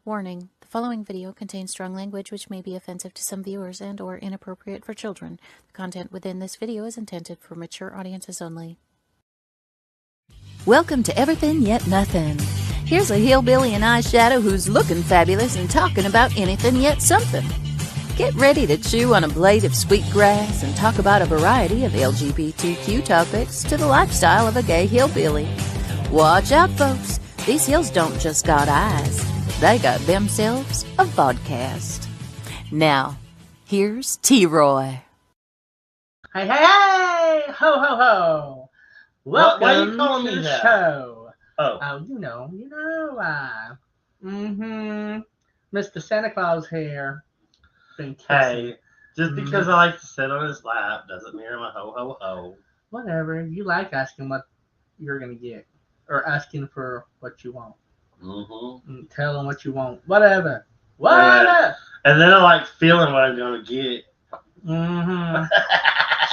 Warning: the following video contains strong language which may be offensive to some viewers and/or inappropriate for children. The content within this video is intended for mature audiences only. Welcome to Everything Yet Nothin. Here's a hillbilly in eyeshadow who's looking fabulous and talking about anything yet something. Get ready to chew on a blade of sweet grass and talk about a variety of LGBTQ topics to the lifestyle of a gay hillbilly. Watch out, folks. These hills don't just got eyes. They got themselves a vodcast. Now, here's T-Roy. Hey, hey, hey! Ho, ho, ho! Welcome Why are you calling to me the that? show. Oh. You know. Mr. Santa Claus here. Been kissing. Hey, just because I like to sit on his lap doesn't mean I'm a ho ho ho. Whatever. You like asking what you're going to get. Or asking for what you want. Mm-hmm. Tell them what you want. Whatever. Whatever! And then I like feeling what I'm going to get. Mm-hmm.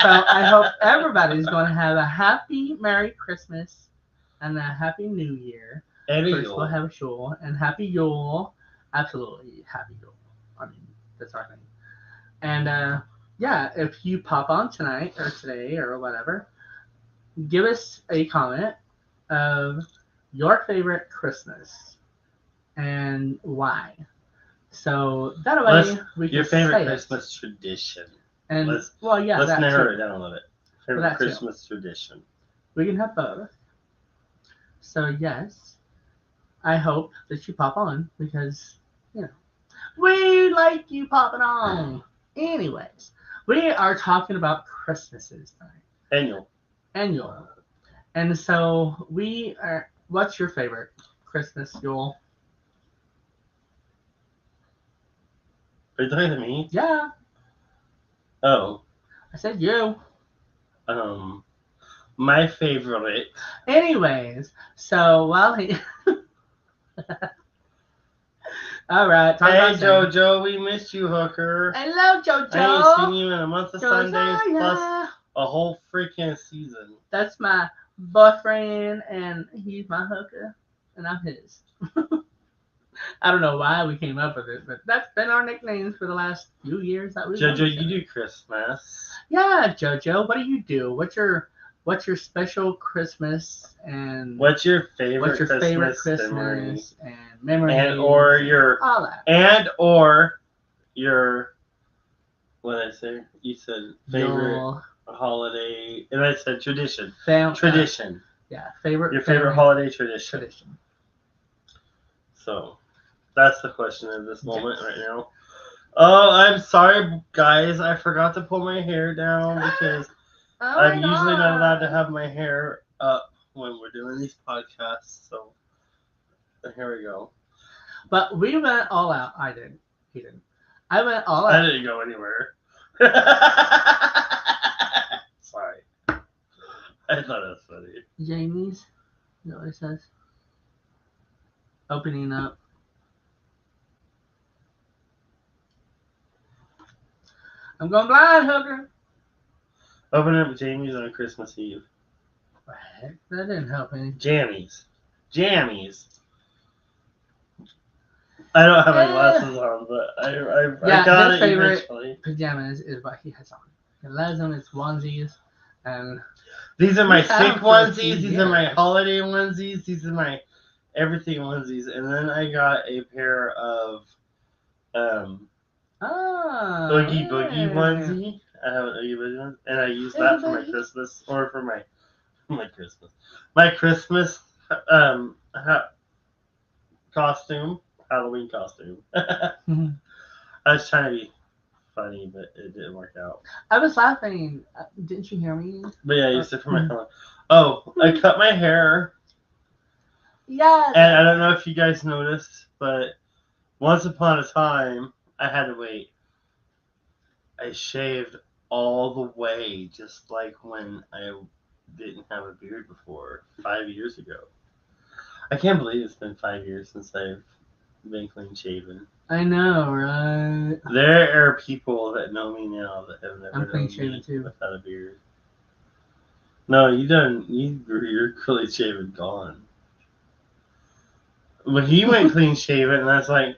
So I hope everybody's going to have a happy Merry Christmas and a Happy New Year. First we'll have a Yule and Happy Yule. Absolutely Happy Yule. I mean, that's our thing. And yeah, if you pop on tonight or today or whatever, give us a comment of your favorite Christmas and why. So that way we can your favorite say Christmas tradition. And let's narrow it down a little bit. Favorite Christmas tradition. We can have both. So yes, I hope that you pop on because we like you popping on. Anyways, we are talking about Christmases tonight. Annual. And so we are. What's your favorite Christmas, Yule? Are you talking to me? Yeah. Oh. I said you. My favorite. Anyways, so while he. All right. Hey, JoJo, we missed you, hooker. Hello, JoJo. I ain't seen you in a month of Sundays Josiah. plus a whole freaking season. That's my boyfriend, and he's my hooker, and I'm his. I don't know why we came up with it, but that's been our nicknames for the last few years that we've JoJo, you do Christmas. Yeah, JoJo, what do you do? What's your special Christmas and what's your favorite Christmas and memory and or your all that what did I say? You said favorite holiday, and I said tradition. Tradition. Favorite. Your favorite holiday tradition. Tradition. So, that's the question at this moment right now. Oh, I'm sorry, guys. I forgot to pull my hair down because I'm usually not allowed to have my hair up when we're doing these podcasts. So, here we go. But we went all out. I did. He didn't. I went all out. I didn't go anywhere. Sorry. I thought it was funny. Jamie's. Is that what it says? Opening up. I'm going blind, hooker. Opening up Jamie's on Christmas Eve. What? That didn't help any. Jammies. I don't have my glasses on, but I got it eventually. Pajamas is what he has on. He loves them. It's onesies, and these are my sick onesies. These are my holiday onesies. These are my everything onesies, and then I got a pair of Oogie Boogie onesie. I have an Oogie Boogie one, and I use that for my Christmas or for my Christmas costume. Halloween costume. I was trying to be funny, but it didn't work out. I was laughing. Didn't you hear me? But yeah, I used it for my Halloween. Oh, I cut my hair. Yes. And I don't know if you guys noticed, but once upon a time, I had to wait. I shaved all the way, just like when I didn't have a beard before, 5 years ago. I can't believe it's been 5 years since I've been clean shaven. I know, right? There are people that know me now that have never known me too. without a beard. No, you don't. You're clean shaven gone. But he went clean shaven, and I was like,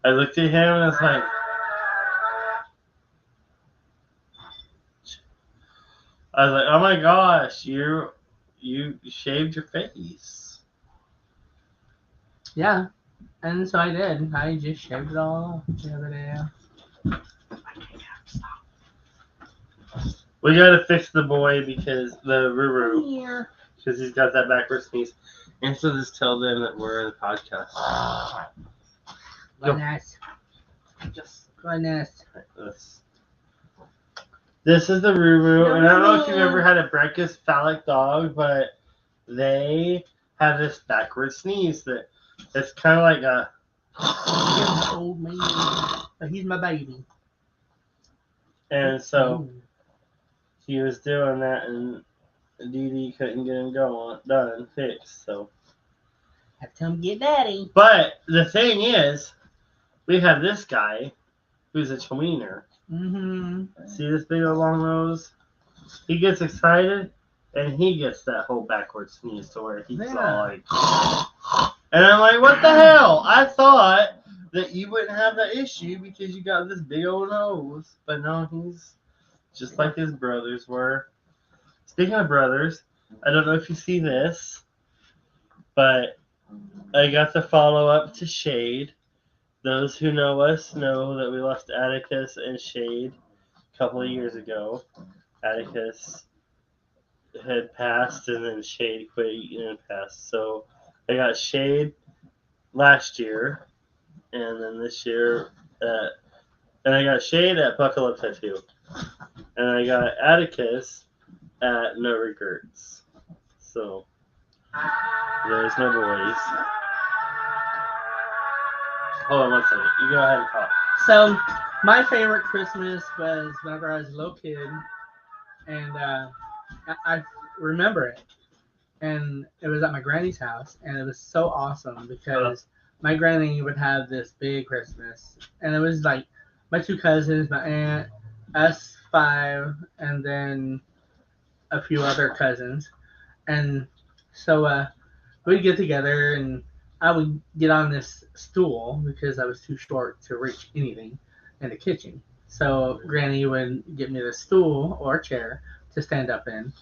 I looked at him and was like, oh my gosh, you shaved your face. Yeah, and so I did. I just shaved it all the other day. We gotta fix the boy because the Ruru, because he's got that backwards sneeze. And so just tell them that we're in the podcast. Goodness. Goodness. This is the Ruru, and I don't know if you've ever had a breakfast phallic dog, but they have this backwards sneeze that it's kind of like a. He's an old man, but he's my baby. And so he was doing that, and Dee Dee couldn't get him done, fixed. So have to come get daddy. But the thing is, we have this guy who's a tweener. Mm-hmm. See this big old long nose? He gets excited, and he gets that whole backward sneeze to where he's all like, and I'm like, what the hell? I thought that you wouldn't have that issue because you got this big old nose, but no, he's just like his brothers were. Speaking of brothers, I don't know if you see this, but I got the follow up to Shade. Those who know us know that we lost Atticus and Shade a couple of years ago. Atticus had passed, and then Shade quit eating and passed. So I got Shade last year, and then this year, and I got Shade at Buckle Up Tattoo, and I got Atticus at No Regrets. So there's my boys. Hold on one second. You go ahead and talk. So my favorite Christmas was whenever I was a little kid, and I remember it. And it was at my granny's house, and it was so awesome because my granny would have this big Christmas, and it was like my two cousins, my aunt, us five, and then a few other cousins, and so we'd get together, and I would get on this stool because I was too short to reach anything in the kitchen. So Granny would get me the stool or chair to stand up in,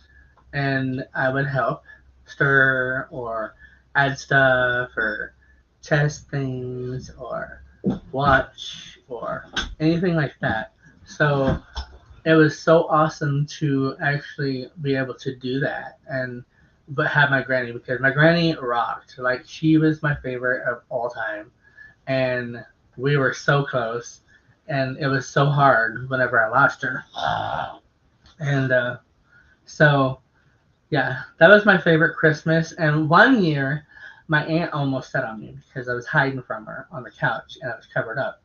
and I would help stir or add stuff or test things or watch or anything like that. So it was so awesome to actually be able to do that but have my granny, because my granny rocked. Like, she was my favorite of all time, and we were so close, and it was so hard whenever I lost her. And so yeah, that was my favorite Christmas. And one year, my aunt almost set on me because I was hiding from her on the couch and I was covered up.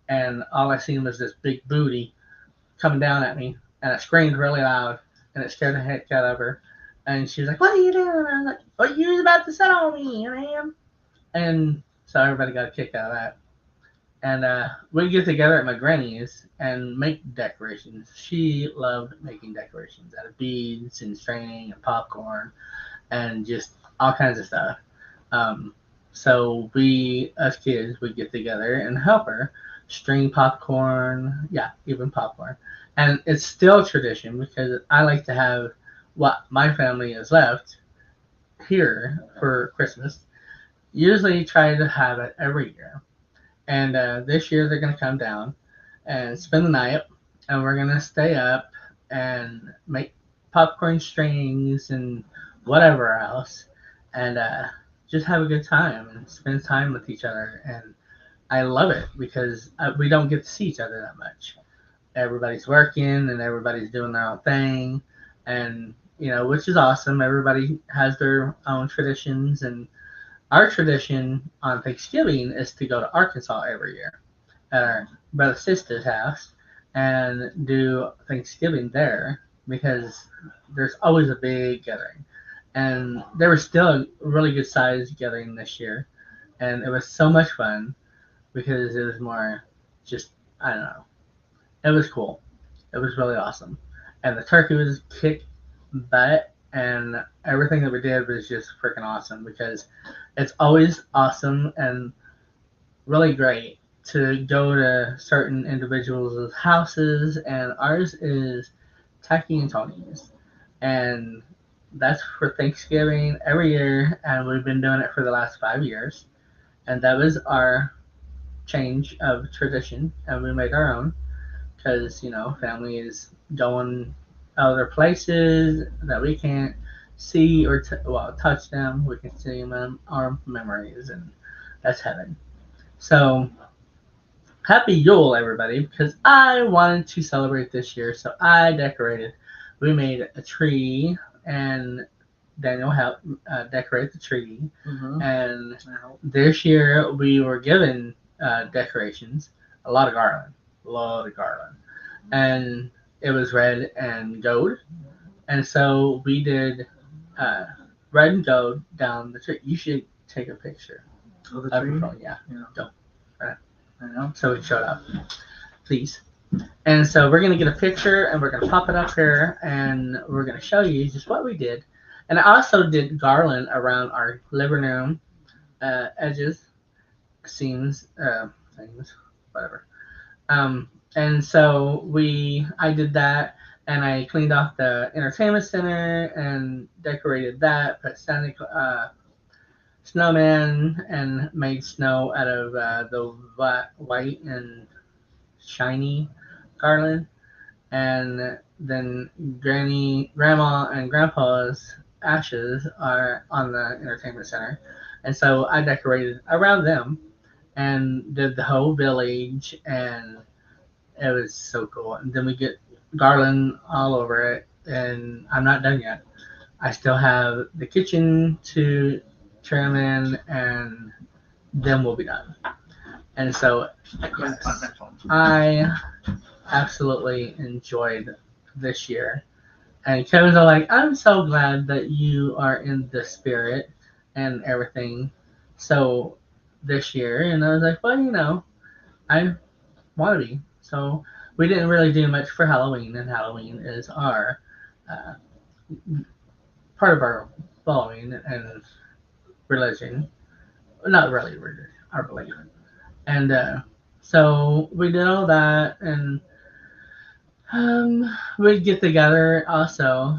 And all I seen was this big booty coming down at me. And I screamed really loud and it scared the heck out of her. And she was like, "What are you doing?" And I was like, "Oh, you was about to set on me." And I am. And so everybody got a kick out of that. And we'd get together at my granny's and make decorations. She loved making decorations out of beads and string and popcorn and just all kinds of stuff. So we, as kids, would get together and help her string popcorn. Yeah, even popcorn. And it's still tradition because I like to have what my family has left here for Christmas. Usually try to have it every year. And this year they're going to come down and spend the night, and we're going to stay up and make popcorn strings and whatever else, and just have a good time and spend time with each other. And I love it because we don't get to see each other that much. Everybody's working and everybody's doing their own thing, and which is awesome. Everybody has their own traditions, and our tradition on Thanksgiving is to go to Arkansas every year at our brother sister's house and do Thanksgiving there because there's always a big gathering. And there was still a really good sized gathering this year. And it was so much fun because it was more just, I don't know. It was cool. It was really awesome. And the turkey was kick butt, and everything that we did was just freaking awesome because it's always awesome and really great to go to certain individuals' houses, and ours is Tacky and Tony's, and that's for Thanksgiving every year, and we've been doing it for the last 5 years, and that was our change of tradition, and we made our own because family is going other places that we can't see or touch them. We can see them in our memories, and that's heaven. So happy Yule, everybody! Because I wanted to celebrate this year, so I decorated. We made a tree, and Daniel helped decorate the tree. And this year we were given decorations, a lot of garland, and it was red and gold. And so we did uh, red and gold down the tree. You should take a picture Oh, the of tree? your phone. Yeah, Yeah. don't. Right. I know. So it showed up, please. And so we're gonna get a picture and we're gonna pop it up here and we're gonna show you just what we did. And I also did garland around our living room edges, seams, things, whatever. And so I did that, and I cleaned off the entertainment center and decorated that, put snowman, and made snow out of the white and shiny garland. And then grandma, and grandpa's ashes are on the entertainment center, and so I decorated around them and did the whole village, and it was so cool. And then we get garland all over it, and I'm not done yet. I still have the kitchen to trim in, and then we'll be done. And so, yes, I absolutely enjoyed this year. And Kevin's all like, I'm so glad that you are in the spirit and everything. So this year, and I was like, well, I want to be. So we didn't really do much for Halloween, and Halloween is our uh, part of our following and religion. Not really religion, our belief. And so we did all that, and we'd get together also.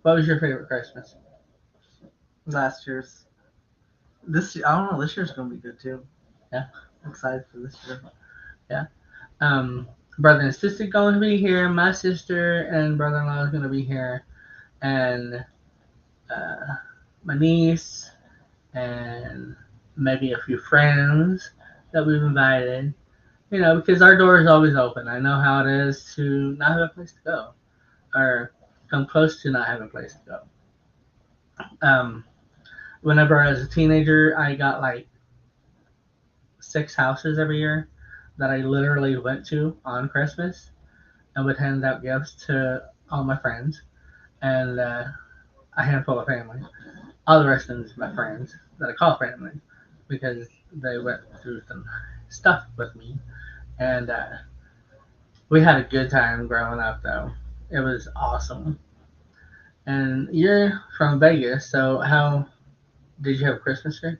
What was your favorite Christmas? Last year's. I don't know. This year's gonna be good too. Yeah. I'm excited for this year. Yeah. Brother and sister going to be here. My sister and brother-in-law is going to be here, and uh, my niece, and maybe a few friends that we've invited. Because our door is always open. I know how it is to not have a place to go, or come close to not having a place to go. Whenever I was a teenager, I got like 6 houses every year that I literally went to on Christmas and would hand out gifts to all my friends and a handful of family. All the rest of them is my friends that I call family because they went through some stuff with me. And we had a good time growing up, though. It was awesome. And you're from Vegas, so how did you have a Christmas tree?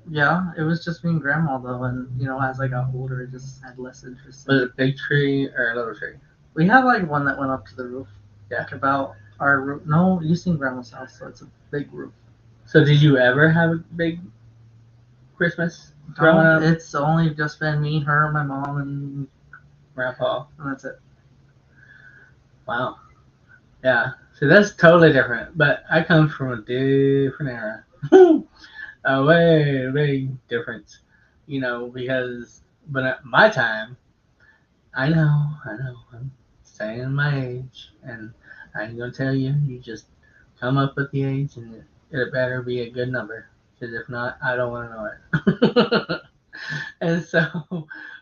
Yeah, it was just me and grandma though, and as I got older, I just had less interest. Was it a big tree or a little tree? We had like one that went up to the roof. Yeah. Like about our roof. No, you seen grandma's house, so it's a big roof. So did you ever have a big Christmas growing up? It's only just been me, her, my mom, and Grandpa. and that's it. Wow. Yeah. So that's totally different. But I come from a different era. A way big difference. Because at my time, I know, I'm saying my age, and I ain't gonna tell you. You just come up with the age, and it better be a good number. Because if not, I don't want to know it. And so,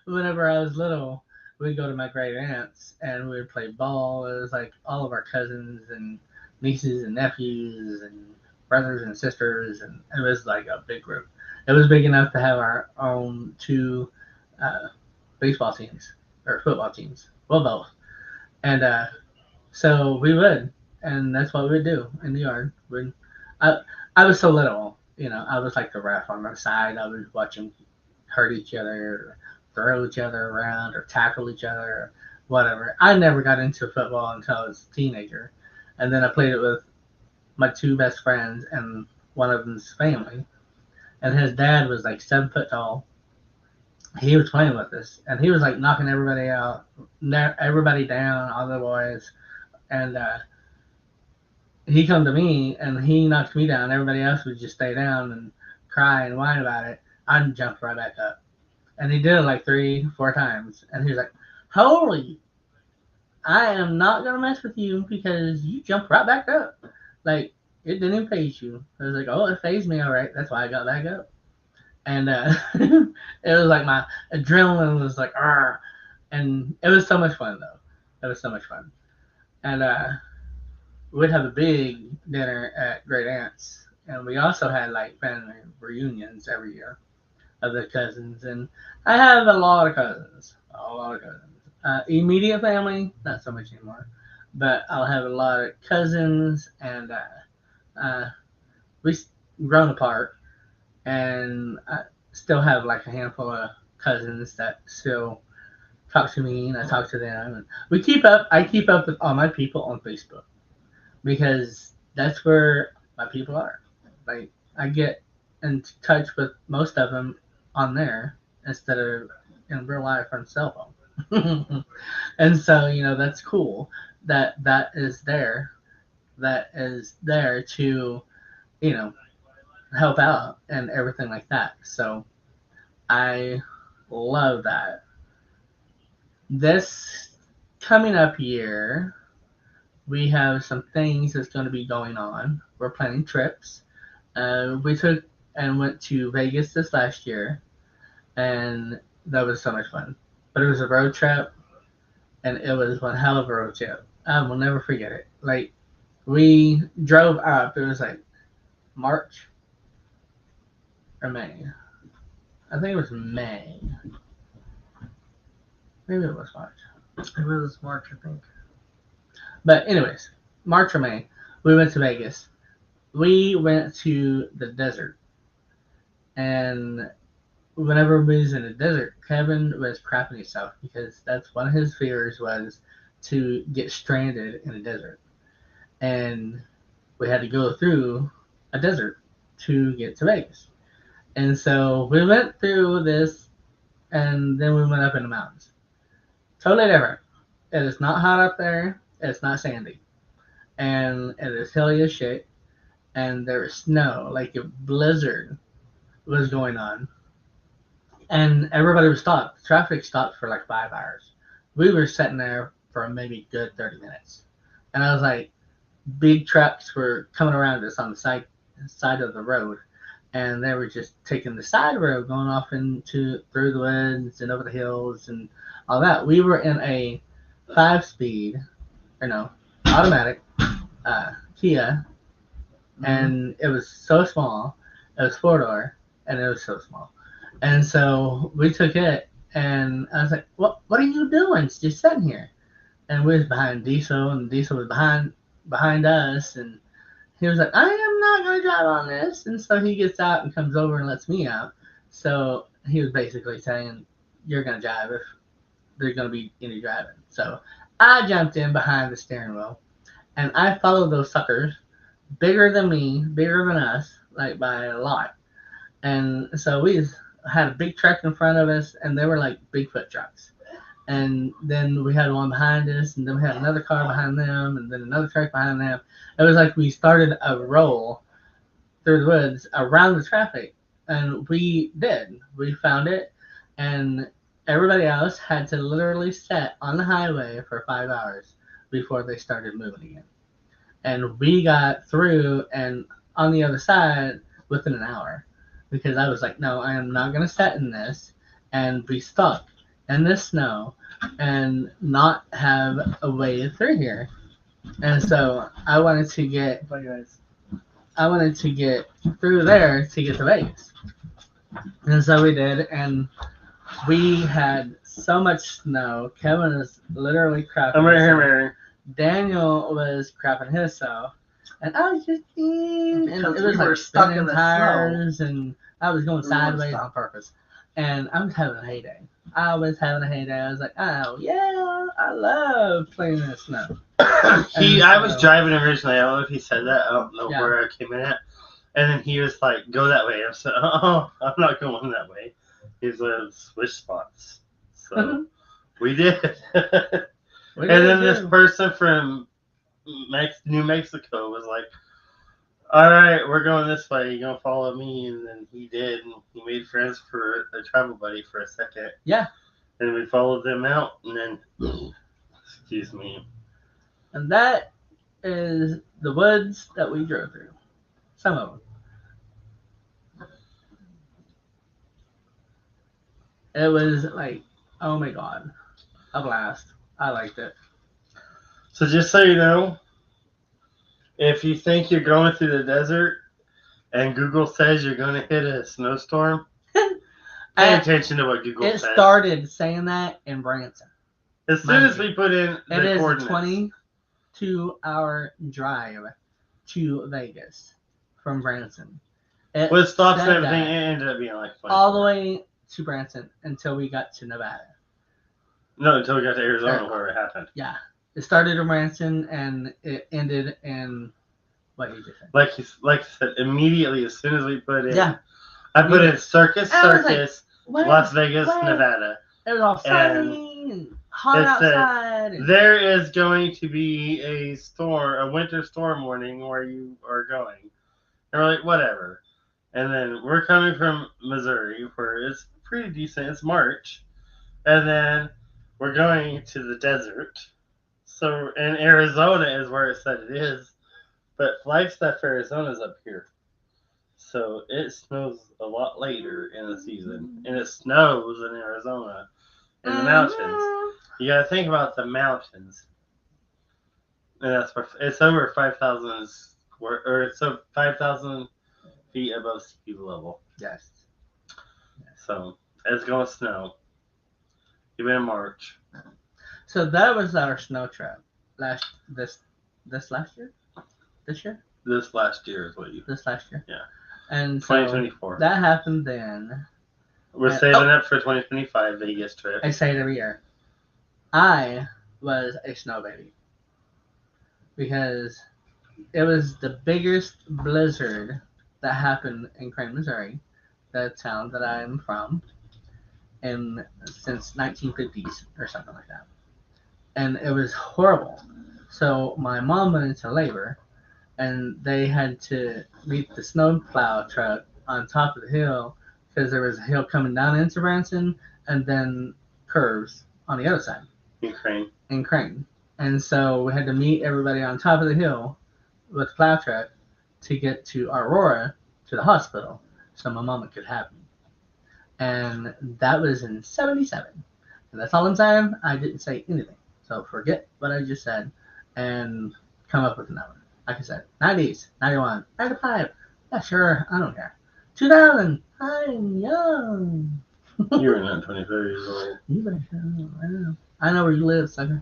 whenever I was little, we'd go to my great aunt's and we'd play ball. It was like all of our cousins and nieces and nephews and brothers and sisters, and it was like a big group. It was big enough to have our own two uh, baseball teams or football teams. Well, both. And so we would, and that's what we would do in the yard. I, I was so little, I was like the ref on the side. I was watching hurt each other, or throw each other around or tackle each other or whatever. I never got into football until I was a teenager. And then I played it with my two best friends and one of them's family. And his dad was like 7 foot tall. He was playing with us, and he was like knocking everybody out, everybody down, all the boys. And he come to me, and he knocked me down. Everybody else would just stay down and cry and whine about it. I'd jump right back up. And he did it like 3, 4 times. And he was like, holy, I am not going to mess with you because you jumped right back up. Like, it didn't even phase you. I was like, oh, it phased me all right. That's why I got back up. And it was like my adrenaline was like, argh. And it was so much fun, though. It was so much fun. And we'd have a big dinner at Great Aunt's. And we also had like family reunions every year of the cousins. And I have a lot of cousins. A lot of cousins. Immediate family, not so much anymore. But I'll have a lot of cousins. And we've grown apart. And I still have like a handful of cousins that still talk to me, and I talk to them. And we keep up. I keep up with all my people on Facebook because that's where my people are. Like I get in touch with most of them on there instead of in real life on cell phone. And so that's cool that is there. That is there to help out and everything like that. So I love that. This coming up year, we have some things that's going to be going on. We're planning trips. We took and went to Vegas this last year, and that was so much fun. But it was a road trip, and it was one hell of a road trip. I will never forget it. Like, we drove up, it was like March or May. I think it was May. Maybe it was March. It was March, I think. But anyways, March or May, we went to Vegas. We went to the desert. And whenever we was in the desert, Kevin was crapping himself because that's one of his fears was to get stranded in the desert. And we had to go through a desert to get to Vegas. And so we went through this, and then we went up in the mountains. Totally different. It is not hot up there. It's not sandy. And it is hilly as shit. And there is snow. Like a blizzard was going on. And everybody was stopped. Traffic stopped for like 5 hours. We were sitting there for maybe good 30 minutes. And I was like, big trucks were coming around us on the side of the road. And they were just taking the side road, going off through the woods and over the hills and all that. We were in a 5-speed, automatic Kia, and it was so small. It was 4-door, and it was so small. And so we took it, and I was like, "What are you doing? Just sitting here?" And we was behind Diesel, and Diesel was behind us, and he was like, I am not going to drive on this. And so he gets out and comes over and lets me out. So he was basically saying, you're going to drive if there's going to be any driving. So I jumped in behind the steering wheel, and I followed those suckers, bigger than me, bigger than us, like by a lot. And so we had a big truck in front of us, and they were like Bigfoot trucks. And then we had one behind us, and then we had another car behind them, and then another truck behind them. It was like we started a roll through the woods around the traffic, and we did. We found it, and everybody else had to literally sit on the highway for 5 hours before they started moving again. And we got through and on the other side within an hour, because I was like, no, I am not going to sit in this and be stuck in the snow and not have a way through here. And so I wanted to get through there to get to Vegas. And so we did, and we had so much snow. Kevin was literally crapping. I'm right here, Mary. Daniel was crapping himself. And I was just and it was we were like stuck spinning in the tires, and I was going We weren't sideways on stopped. purpose. And I was having a heyday. I was having a heyday. I was like, oh yeah, I love playing in the snow. I was driving originally. I don't know if he said that. I don't know Yeah. where I came in at. And then he was like, go that way. I said, oh, I'm not going that way. He's like, switch spots. So we did. We And did then this too. person from New Mexico was like, all right, we're going this way. You gonna follow me? And then he did. And he made friends for a travel buddy for a second. Yeah. And we followed them out. And then, excuse me. And that is the woods that we drove through. Some of them. It was like, oh my god, a blast. I liked it. So just so you know, if you think you're going through the desert and Google says you're going to hit a snowstorm, pay attention to what Google It says. started saying that in Branson. As soon as we put in the It is a coordinates. 22-hour drive to Vegas from Branson. With stops and said everything, that it ended up being like 24. all the way to Branson until we got to Nevada. No, until we got to Arizona where it happened. Yeah. It started in Branson and it ended in what you just said. Like I said, immediately as soon as we put in, Yeah. I put in Circus, What? Las Vegas, What? Nevada. It was all sunny and hot it said, outside. There is going to be a winter storm warning where you are going. And we're like, whatever. And then we're coming from Missouri, where it's pretty decent. It's March. And then we're going to the desert. So, in Arizona is where it said it is. But Flagstaff, Arizona is up here. So, it snows a lot later in the season. And it snows in Arizona in the mountains. You got to think about the mountains. And that's where it's over 5,000 or it's over 5,000 feet above sea level. Yes. So it's going to snow. Even in March. So that was our snow trip this last year? This year? This last year is what you. This last year. Yeah. And so 2024. that happened then. We're saving up for 2025 Vegas trip. I say it every year. I was a snow baby. Because it was the biggest blizzard that happened in Crane, Missouri, the town that I'm from, since 1950s or something like that. And it was horrible. So my mom went into labor, and they had to meet the snowplow truck on top of the hill because there was a hill coming down into Branson and then curves on the other side. In Crane. And so we had to meet everybody on top of the hill with the plow truck to get to Aurora to the hospital so my mama could have me. And that was in 77. And that's all I'm saying. I didn't say anything. So forget what I just said and come up with a number. Like I said, 90s, 91, 95. Yeah, sure. I don't care. 2000. I'm young. You were not 23 years old. You better shut up. I know. I know where you live, sucker.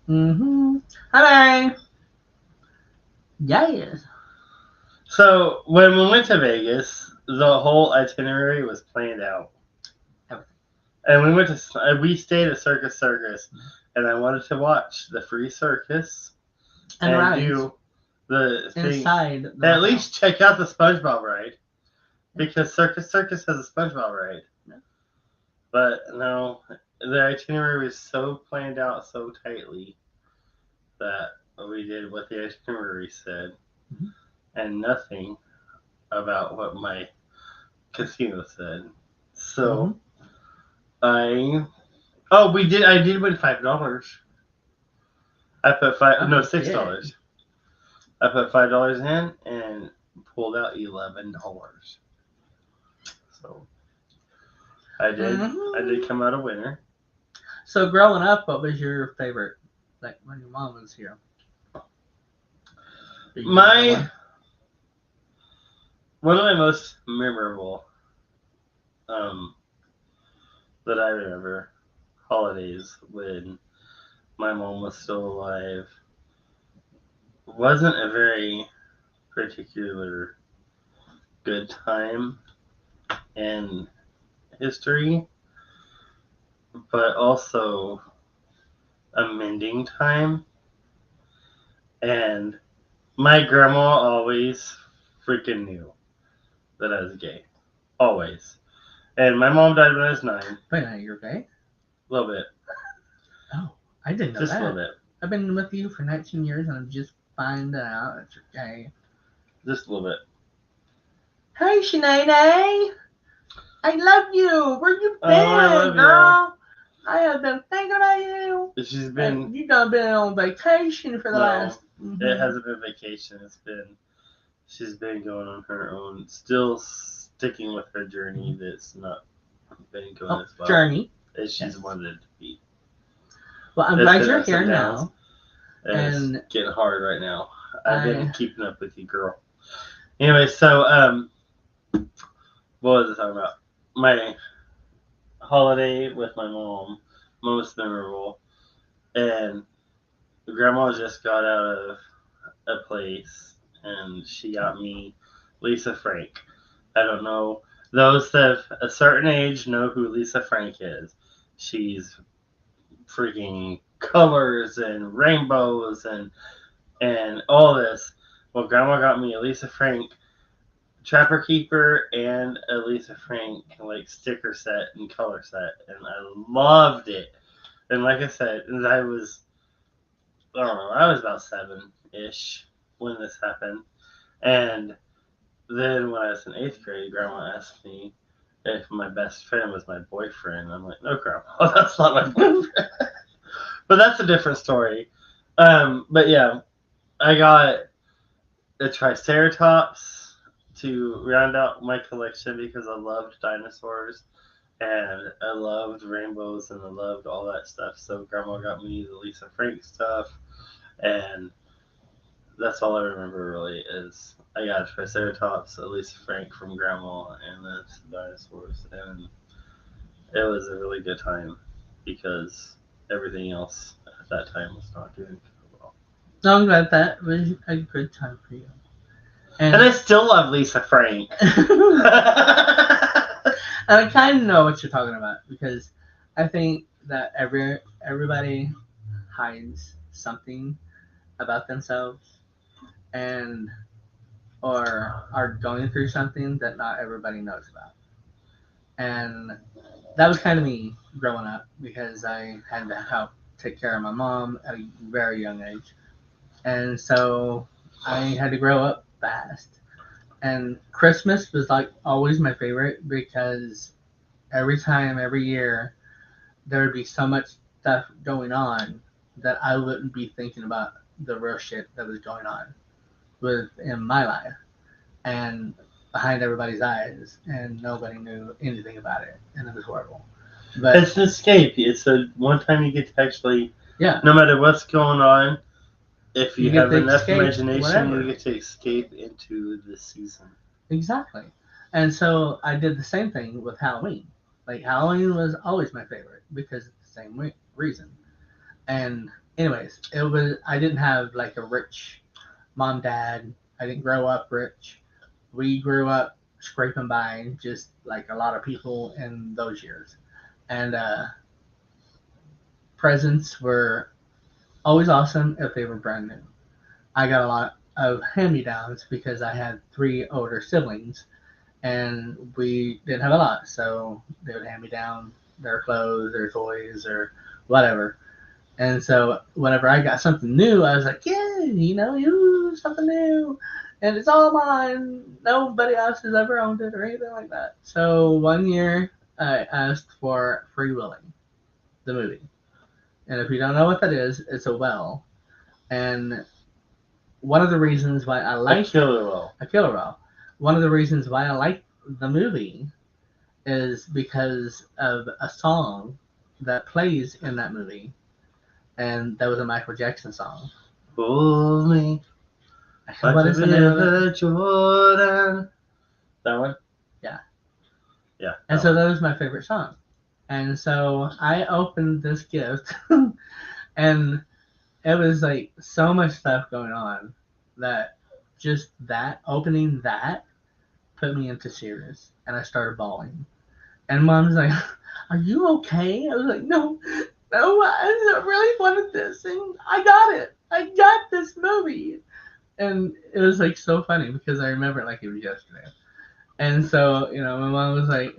Mm-hmm. Hi, yes. So when we went to Vegas, the whole itinerary was planned out. Everything. And we stayed at Circus, and I wanted to watch the free circus and do the thing. Inside. At least check out the SpongeBob ride, because Circus has a SpongeBob ride. Yeah. But no, the itinerary was so planned out so tightly that we did what the itinerary said, and nothing about what my casino said. So I did win $5. I put $6. I put $5 in and pulled out $11. So I did come out a winner. So growing up, what was your favorite? Like when your mom was here. One of my most memorable that I remember holidays when my mom was still alive wasn't a very particular good time in history, but also a mending time. And my grandma always freaking knew that I was gay. Always. And my mom died when I was 9. Wait, now you're gay? A little bit. Oh, I didn't know Just that. a little bit. I've been with you for 19 years and I'm just finding out that you're gay. Just a little bit. Hey, Shanae! I love you! Where you been, I love girl? I have been thinking about you. She's been. You done been on vacation for the last. It hasn't been vacation. She's been going on her own, still sticking with her journey that's not been going as well journey as she's wanted it to be. Well, I'm glad you're here now. And it's getting hard right now. I've been keeping up with you, girl. Anyway, so what was I talking about? My holiday with my mom, most memorable, and grandma just got out of a place and she got me Lisa Frank. I don't know. Those of a certain age know who Lisa Frank is. She's freaking colors and rainbows and all this. Well, grandma got me a Lisa Frank Trapper Keeper and a Lisa Frank like sticker set and color set, and I loved it. And like I said, I was about 7-ish when this happened. And then when I was in 8th grade, grandma asked me if my best friend was my boyfriend. I'm like, no, grandma, that's not my boyfriend. But that's a different story. But yeah, I got a Triceratops to round out my collection because I loved dinosaurs and I loved rainbows and I loved all that stuff. So grandma got me the Lisa Frank stuff, and that's all I remember really is I got a Triceratops, a Lisa Frank from grandma, and then some dinosaurs, and it was a really good time because everything else at that time was not doing well. No, I'm glad that was a good time for you. And I still love Lisa Frank. And I kind of know what you're talking about because I think that everybody hides something about themselves and or are going through something that not everybody knows about. And that was kind of me growing up because I had to help take care of my mom at a very young age. And so I had to grow up fast. And Christmas was like always my favorite because every year, there would be so much stuff going on that I wouldn't be thinking about the real shit that was going on within my life and behind everybody's eyes, and nobody knew anything about it, and it was horrible. But it's an escape. It's a one time you get to actually, yeah, no matter what's going on, if you have enough escape, imagination, whatever. you get to escape into the season. Exactly. And so I did the same thing with Halloween. Like Halloween was always my favorite because of the same reason. And anyways, I didn't have like a rich mom, dad. I didn't grow up rich. We grew up scraping by just like a lot of people in those years. And presents were always awesome if they were brand new. I got a lot of hand-me-downs because I had 3 older siblings and we didn't have a lot, so they would hand me down their clothes, their toys, or whatever. And so whenever I got something new, I was like, yeah, you something new, and it's all mine. Nobody else has ever owned it or anything like that. So one year I asked for Free Willy, the movie. And if you don't know what that is, it's a well. And one of the reasons why I like a killer whale. One of the reasons why I like the movie is because of a song that plays in that movie, and that was a Michael Jackson song. Pull me. What is the name of it? Jordan. That one? Yeah. Yeah. And so that was my favorite song. And so I opened this gift, and it was like so much stuff going on that opening that put me into tears, and I started bawling And Mom's like, "Are you okay?" I was like, "No, no, I really wanted this, and I got it. I got this movie." And it was like so funny because I remember it like it was yesterday. And so, my mom was like,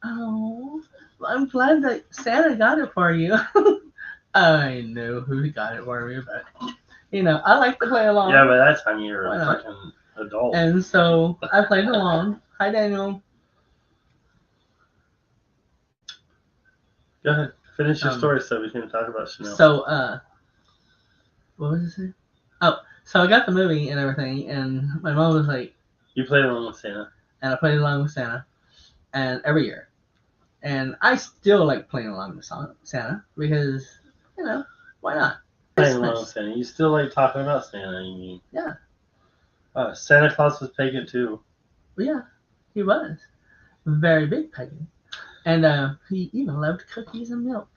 "Oh, well, I'm glad that Santa got it for you." I know who got it for me, but I like to play along. Yeah, by that time you're Why a not? fucking adult. And so I played along. Hi, Daniel. Go ahead. Finish your story so we can talk about Chanel. So, what was it say? Oh, so I got the movie and everything, and my mom was like, You played along with Santa. and I played along with Santa, and every year. And I still like playing along with Santa because, why not? Playing along with Santa. You still like talking about Santa, you mean? Yeah. Santa Claus was pagan too. Well, yeah, he was. Very big pagan. And he even loved cookies and milk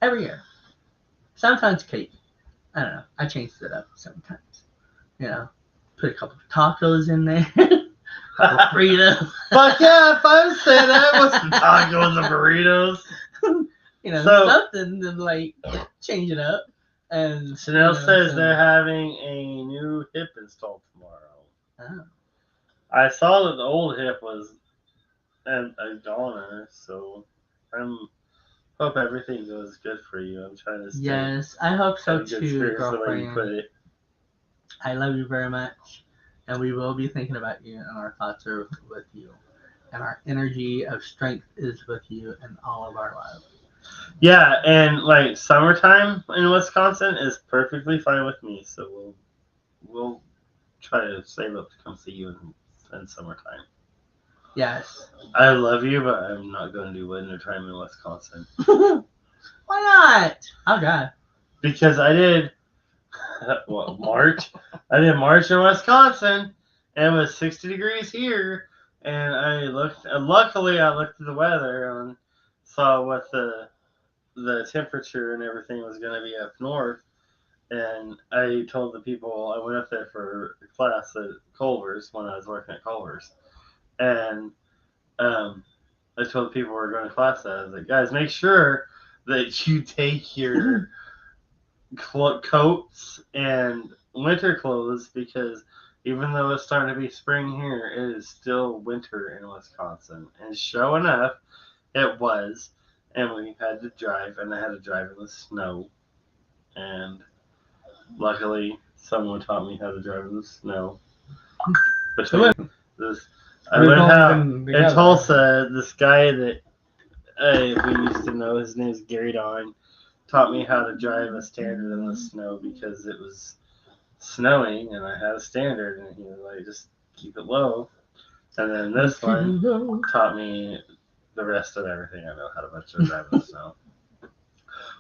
every year. Sometimes cake. I don't know. I changed it up sometimes. Put a couple of tacos in there. Burritos. Fuck yeah, if I was Santa, I want some tacos and burritos. Something to like change it up. And Chanel says they're having a new hip installed tomorrow. Oh. I saw that the old hip was a goner, so hope everything goes good for you. I'm trying to stay. Yes, I hope so good too, spirits the way you girlfriend. put it. I love you very much, and we will be thinking about you, and our thoughts are with you, and our energy of strength is with you, and all of our love. Yeah, and like summertime in Wisconsin is perfectly fine with me. So we'll try to save up to come see you in summertime. Yes. I love you, but I'm not going to do wintertime in Wisconsin. Why not? Oh God. Because I did March. I did March in Wisconsin, and it was 60 degrees here. And luckily I looked at the weather and saw what the temperature and everything was going to be up north. And I told the people, I went up there for a class at Culver's when I was working at Culver's. And I told the people we were going to class that. I was like, guys, make sure that you take your coats and winter clothes because even though it's starting to be spring here, it is still winter in Wisconsin. And sure enough, it was. And we had to drive, and I had to drive in the snow. And luckily, someone taught me how to drive in the snow. Between this, I went out in Tulsa. This guy that we used to know, his name's Gary Don, taught me how to drive a standard in the snow because it was snowing and I had a standard, and he was like, just keep it low. And then this one taught me the rest of everything I know how to drive in the snow.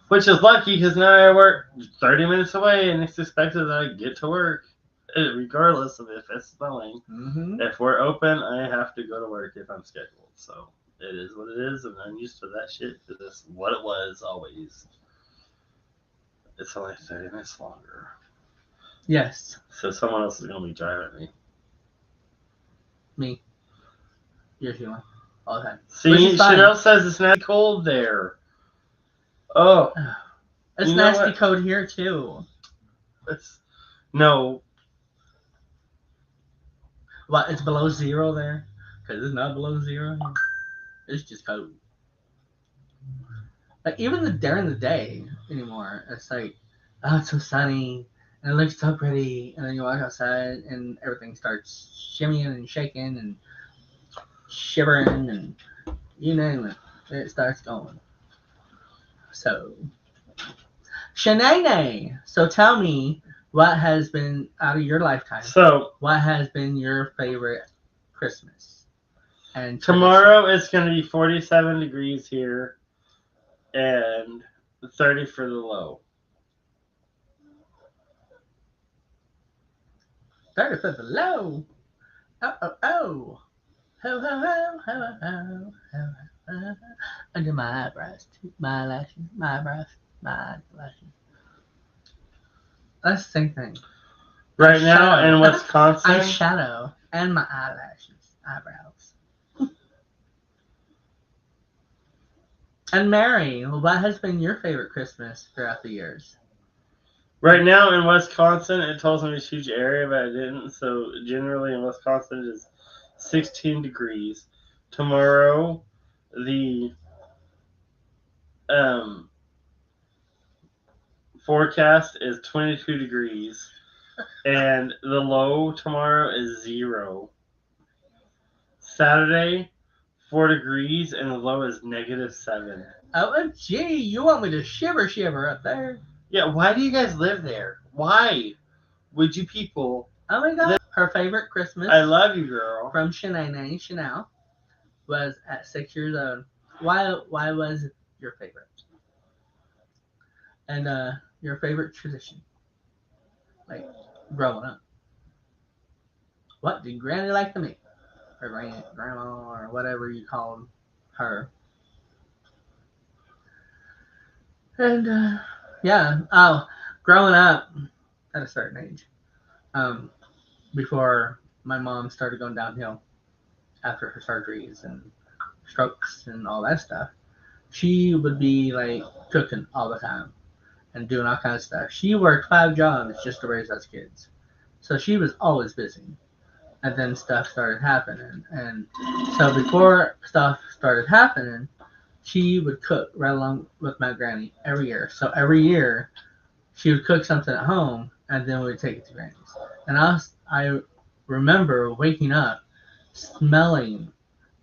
Which is lucky because now I work 30 minutes away and it's expected that I get to work regardless of if it's snowing. Mm-hmm. If we're open, I have to go to work if I'm scheduled. So it is what it is, and I'm used to that shit because that's what it was always. It's only 30 minutes longer. Yes. So someone else is going to be driving me. Me. You're human. All the time. See, Chanel says it's not cold there. Oh. It's nasty cold here, too. No. What, it's below zero there? Because it's not below zero. It's just cold. Like, even during the day anymore, it's like, oh, it's so sunny, and it looks so pretty, and then you walk outside, and everything starts shimmying and shaking and shivering, and you name it, it starts going. So, Shanae, so tell me, what has been, out of your lifetime, what has been your favorite Christmas? And tomorrow it's going to be 47 degrees here and 30 for the low. 30 for the low. Oh. Ho, ho, ho, ho, ho, ho, ho. I do my eyebrows too. My eyelashes. My eyebrows. My eyelashes. That's the same thing. Right now in Wisconsin. Eyeshadow and my eyelashes. Eyebrows. And Mary, what has been your favorite Christmas throughout the years? Right now in Wisconsin, it tells me it's a huge area, but it didn't. So generally in Wisconsin, it is 16 degrees. Tomorrow, the um, forecast is 22 degrees, and the low tomorrow is 0. Saturday, 4 degrees, and the low is -7. Oh, gee, you want me to shiver up there? Yeah, why do you guys live there? Why would you people? Oh my God. Her favorite Christmas I love you, girl. from Chanel was at 6 years old. Why was it your favorite? And your favorite tradition, like growing up. What did Granny like to make? Or grandma or whatever you called her. And yeah, oh, growing up at a certain age, um, before my mom started going downhill after her surgeries and strokes and all that stuff, she would be like cooking all the time and doing all kinds of stuff. She worked 5 jobs just to raise us kids, so she was always busy. And then stuff started happening, and so before stuff started happening, she would cook right along with my granny every year. So every year she would cook something at home, and then we would take it to Granny's. And I remember waking up smelling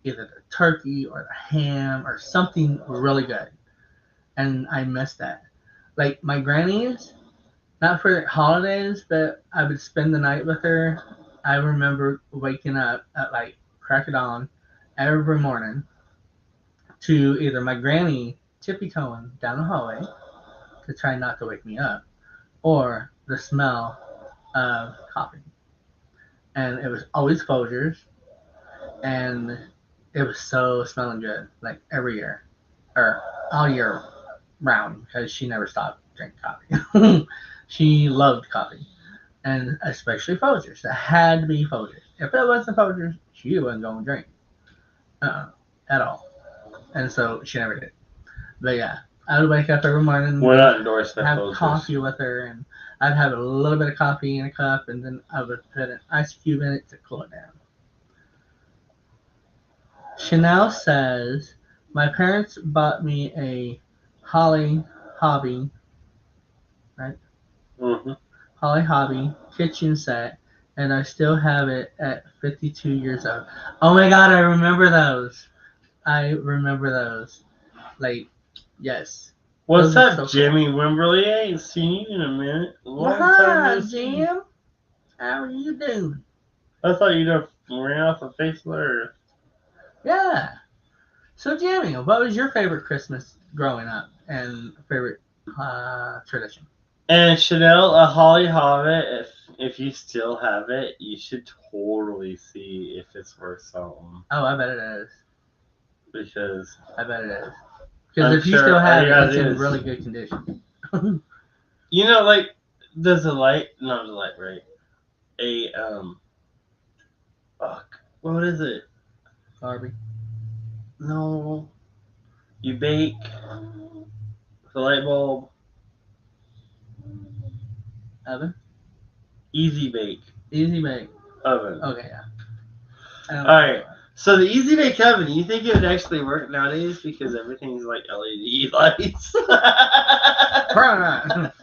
either the turkey or the ham or something really good, and I missed that. Like my granny's, not for holidays, but I would spend the night with her. I remember waking up at like crack of dawn every morning to either my granny tippy-toeing down the hallway to try not to wake me up, or the smell of coffee. And it was always Folgers, and it was so smelling good, like every year, or all year round, because she never stopped drinking coffee. She loved coffee, and especially Folgers. It had to be Folgers. If it wasn't Folgers, she wasn't going to drink at all. And so she never did. But yeah, I would wake up every morning, We're not endorsed by have Folgers. coffee with her, and I'd have a little bit of coffee in a cup, and then I would put an ice cube in it to cool it down. Chanel says, my parents bought me a Holly Hobby, right? Mm-hmm. Holly Hobby kitchen set, and I still have it at 52 years old. Oh my God, I remember those. Like, yes. What's Those are up, so Jimmy Wimberly? I ain't seen you in a minute. Long time Hi, no see. Jim. How are you doing? I thought you'd have ran off the face of the earth. Yeah. So, Jimmy, what was your favorite Christmas growing up and favorite tradition? And Chanel, a Holly Hobbit, if you still have it, you should totally see if it's worth something. Oh, I bet it is. Because I bet it is. Because if you still have it, it's in really good condition. You know, like, there's a light, not a light, right? What is it? Barbie. No. You bake the light bulb. Oven? Easy bake. Easy bake. Oven. Okay, yeah. Alright. So the easy bake oven, you think it would actually work nowadays because everything's like LED lights? Probably not.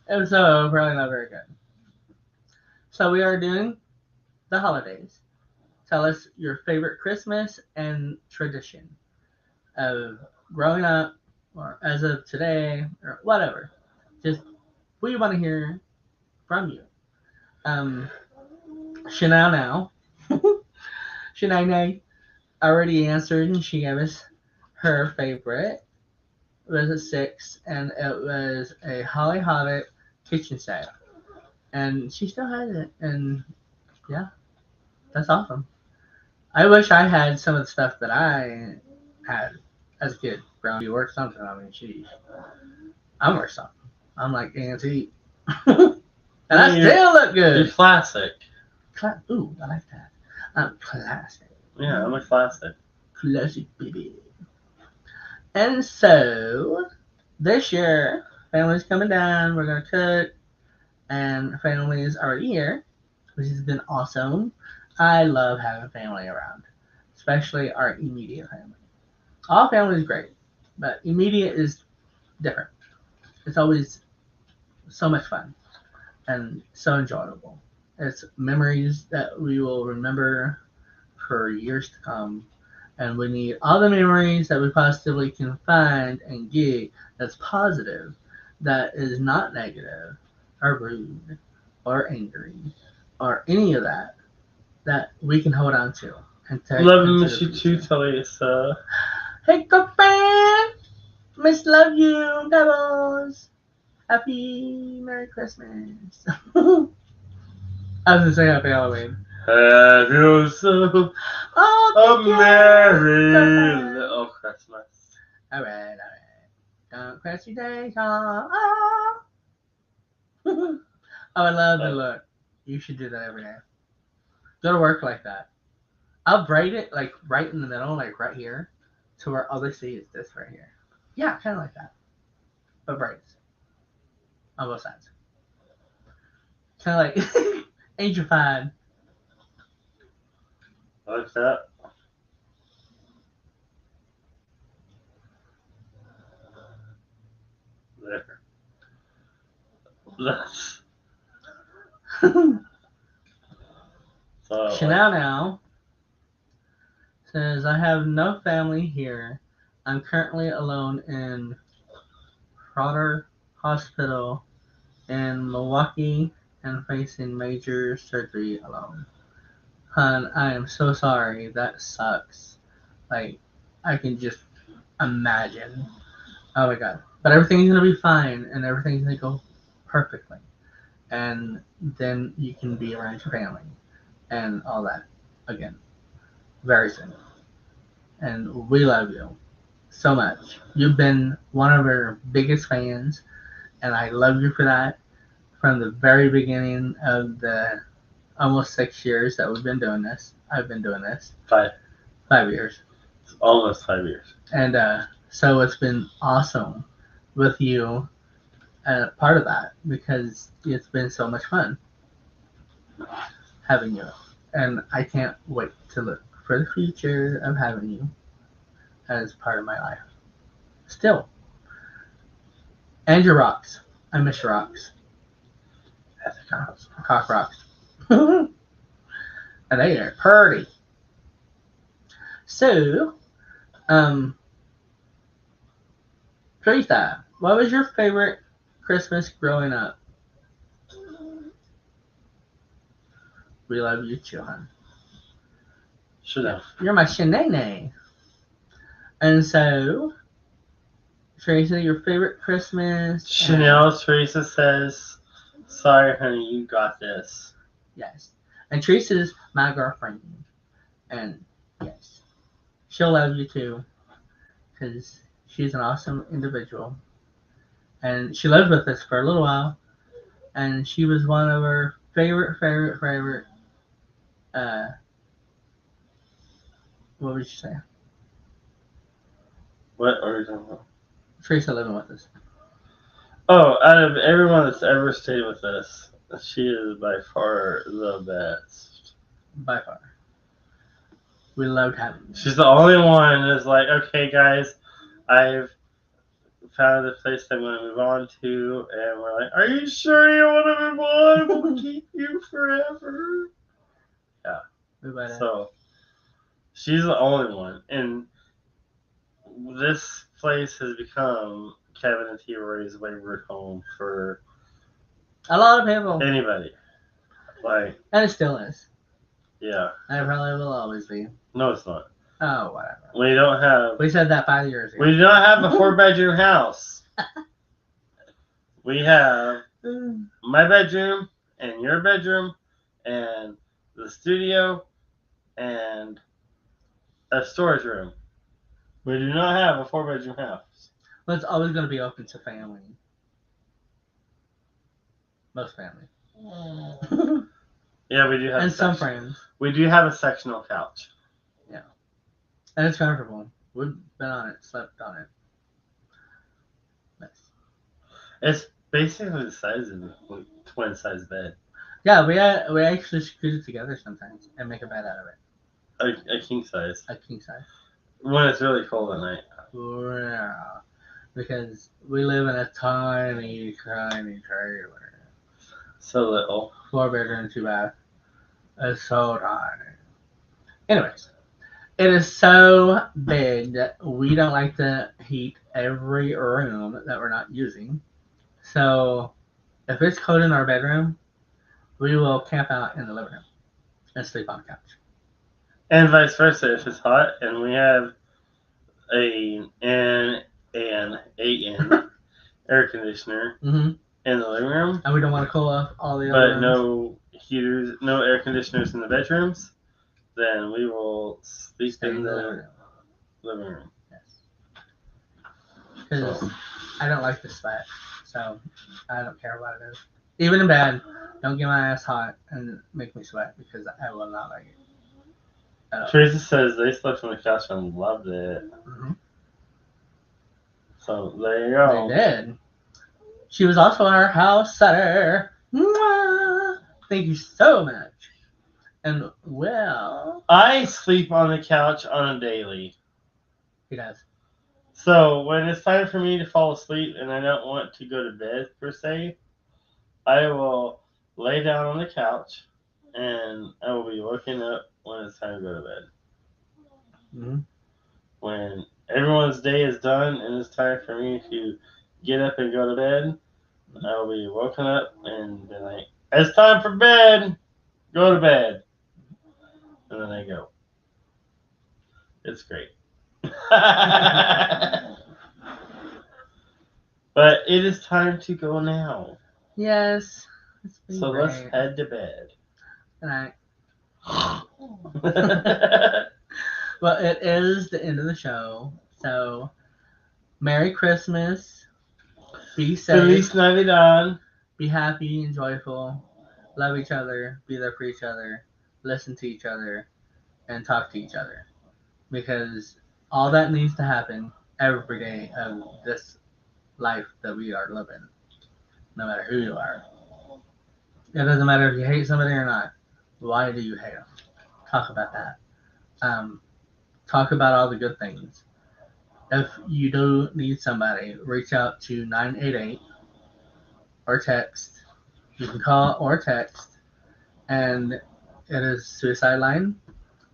And so, probably not very good. So we are doing the holidays. Tell us your favorite Christmas and tradition of growing up, or as of today, or whatever. Just we want to hear from you. Shania now. Shania already answered, and she gave us her favorite. It was a 6, and it was a Holly Hobbit kitchen set. And she still has it, and yeah, that's awesome. I wish I had some of the stuff that I had as a kid. Brown, you work something. I mean, geez, I'm worth something. I'm like antique, and I still look good. You're classic. Ooh, I like that. I'm classic. Yeah, I'm a classic. Classic, baby. And so, this year, family's coming down. We're going to cook. And family is already here, which has been awesome. I love having family around, especially our immediate family. All family is great, but immediate is different. It's always so much fun and so enjoyable. It's memories that we will remember for years to come. And we need all the memories that we possibly can find and get that's positive, that is not negative or rude or angry or any of that, that we can hold on to and take Love and into miss the you too, future. Talisa. Hey, girlfriend! Miss love you, devils! Happy Merry Christmas! I was gonna say Happy Halloween. Have yourself Oh, a thank you, merry girlfriend. little Christmas. Alright. Don't crash your day, y'all. Oh. Oh, I love the look. You should do that every day. Go to work like that. I'll braid it like right in the middle, like right here, to where all they see is this right here. Yeah, kind of like that, but braids on both sides. Kind of like Angelified. Like that. There. That's so Chanel now says, I have no family here. I'm currently alone in Frotter Hospital in Milwaukee and facing major surgery alone. Hun, I am so sorry. That sucks. Like, I can just imagine. Oh my god. But everything's gonna be fine and everything's gonna go perfectly. And then you can be around your family and all that again very soon. And we love you so much. You've been one of our biggest fans, and I love you for that. From the very beginning of the almost 6 years that we've been doing this, I've been doing this 5. 5 years, It's almost 5 years. and so it's been awesome with you, part of that, because it's been so much fun having you, and I can't wait to look for the future of having you as part of my life. Still, and your rocks. I miss your rocks. Cock rocks. And they are pretty. So, Teresa, what was your favorite Christmas growing up? We love you too, hon. Chanel. You're my shenane. And so, Teresa, your favorite Christmas? Chanel, Teresa says, sorry, honey, you got this. Yes. And Teresa's my girlfriend. And yes, she'll love you too, because she's an awesome individual. And she lived with us for a little while, and she was one of our favorite. Uh, what would you say? What are you talking about? Teresa living with us. Oh, out of everyone that's ever stayed with us, she is by far the best. By far. We loved having you. She's the only one that's like, okay, guys, I've found a place I'm going to move on to, and we're like, are you sure you want to move on? We'll keep you forever. Yeah. So, she's the only one, and this place has become Kevin and T. Roy's favorite home for a lot of people. Anybody. Like, and it still is. Yeah. And it probably will always be. No, it's not. Oh, whatever. We don't have. We said that 5 years ago. We do not have a 4-bedroom house. We have my bedroom and your bedroom and the studio and a storage room. We do not have a 4-bedroom house. Well, it's always going to be open to family. Most family. Yeah, we do have. And some friends. We do have a sectional couch. Yeah. And it's comfortable. We've been on it, slept on it. Yes. It's basically the size of a twin size bed. Yeah, we actually screw it together sometimes and make a bed out of it. A king size. A king size. When it's really cold at night. Yeah. Because we live in a tiny trailer. So little. 4-bedroom, 2-bath. It's so tiny. Anyways, it is so big that we don't like to heat every room that we're not using. So if it's cold in our bedroom, we will camp out in the living room and sleep on the couch. And vice versa. If it's hot and we have an air conditioner Mm-hmm. in the living room, And we don't want to cool off all the other but rooms. no heaters, no air conditioners in the bedrooms, then we will sleep Stay in the room. living room. Yes. Because So, I don't like to sweat, so I don't care what it is. Even in bed, don't get my ass hot and make me sweat because I will not like it. Teresa says they slept on the couch and loved it. Mm-hmm. So there you go. They did. She was also our house setter. Mwah! Thank you so much. And well, I sleep on the couch on a daily. he does. So when it's time for me to fall asleep and I don't want to go to bed per se, I will lay down on the couch and I will be woken up when it's time to go to bed. Mm-hmm. When everyone's day is done and it's time for me to get up and go to bed, I will be woken up and be like, it's time for bed, go to bed. And then I go. It's great. But it is time to go now. Yes. So let's head to bed. Good night. Well, it is the end of the show. So, Merry Christmas. Be safe. Feliz Navidad. Be happy and joyful. Love each other. Be there for each other. Listen to each other. And talk to each other. Because all that needs to happen every day of this life that we are living. No matter who you are. It doesn't matter if you hate somebody or not. Why do you hate them? Talk about that. Talk about all the good things. If you do need somebody, reach out to 988 or text. You can call or text, and it is suicide line.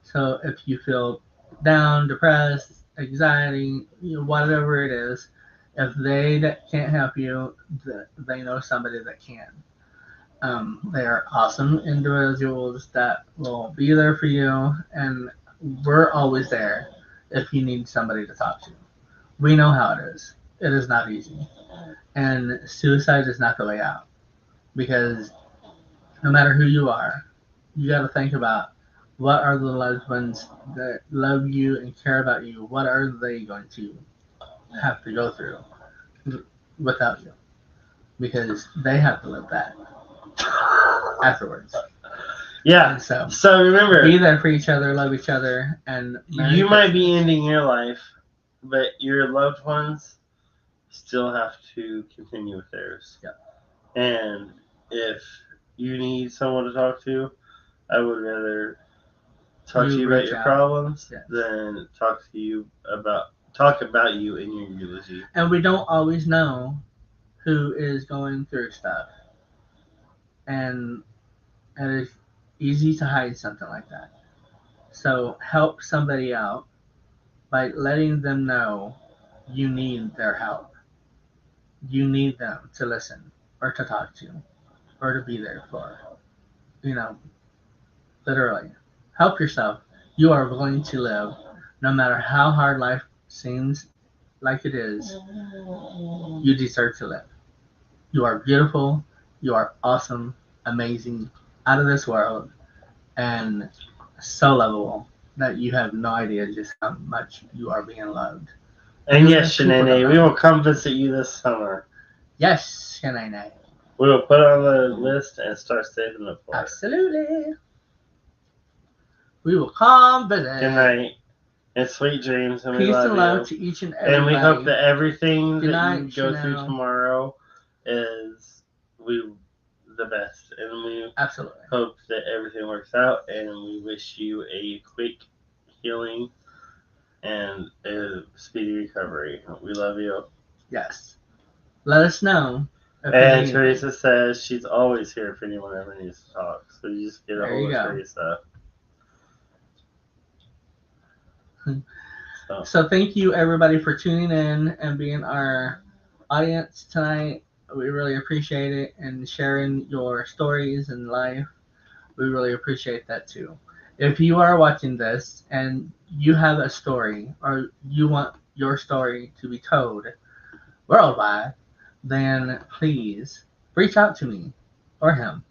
So if you feel down, depressed, anxiety, whatever it is, if they can't help you, they know somebody that can. They are awesome individuals that will be there for you, and we're always there if you need somebody to talk to. We know how it is. It is not easy. And suicide is not the way out. Because no matter who you are, you got to think about what are the loved ones that love you and care about you, what are they going to have to go through without you? Because they have to live that afterwards. Yeah. And so remember, be there for each other, love each other, and you might be ending your life, but your loved ones still have to continue with theirs. Yeah. And if you need someone to talk to, I would rather talk to you about your problems than talk about you in your eulogy. And we don't always know who is going through stuff. And it is easy to hide something like that. So help somebody out by letting them know you need their help. You need them to listen or to talk to or to be there for. Literally. Help yourself. You are going to live no matter how hard life seems like it is. You deserve to live. You are beautiful. You are awesome, amazing, out of this world, and so lovable that you have no idea just how much you are being loved. And yes, Shanae, we will come visit you this summer. Yes, Shanae. We will put it on the list and start saving up for it. Absolutely. We will come visit. Good night. And sweet dreams, and we Peace love and love you. to each and everybody. And we hope that everything Good that night, you go through Chanel. tomorrow is the best. And we Absolutely. hope that everything works out. And we wish you a quick healing and a speedy recovery. We love you. Yes. Let us know. If you And need Teresa says she's always here if anyone ever needs to talk. So you just get a hold of Teresa. So thank you everybody for tuning in and being our audience tonight. We really appreciate it, and sharing your stories in life. We really appreciate that too. If you are watching this and you have a story, or you want your story to be told worldwide, then please reach out to me or him,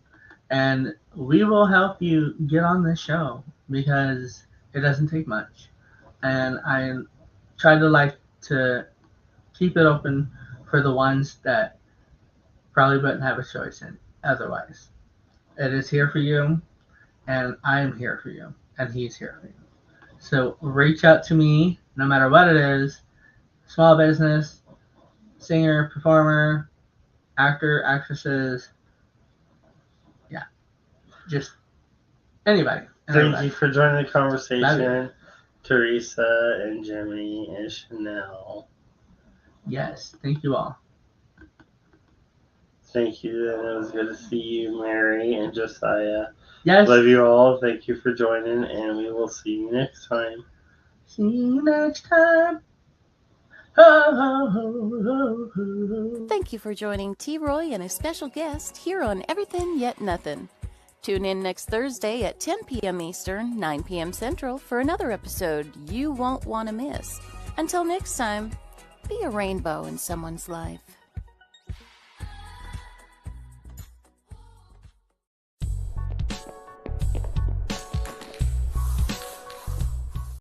and we will help you get on this show, because it doesn't take much. And I try to keep it open for the ones that probably wouldn't have a choice in otherwise. It is here for you, and I am here for you, and he's here for you. So reach out to me, no matter what it is: small business, singer, performer, actor, actresses, yeah, just anybody. Thank you for joining the conversation, Teresa and Jimmy and Chanel. Yes, thank you all. Thank you, and it was good to see you, Mary and Josiah. Yes. Love you all. Thank you for joining, and we will see you next time. See you next time. Thank you for joining T. Roy and a special guest here on Everythin Yet Nothin. Tune in next Thursday at 10 p.m. Eastern, 9 p.m. Central for another episode you won't want to miss. Until next time, be a rainbow in someone's life.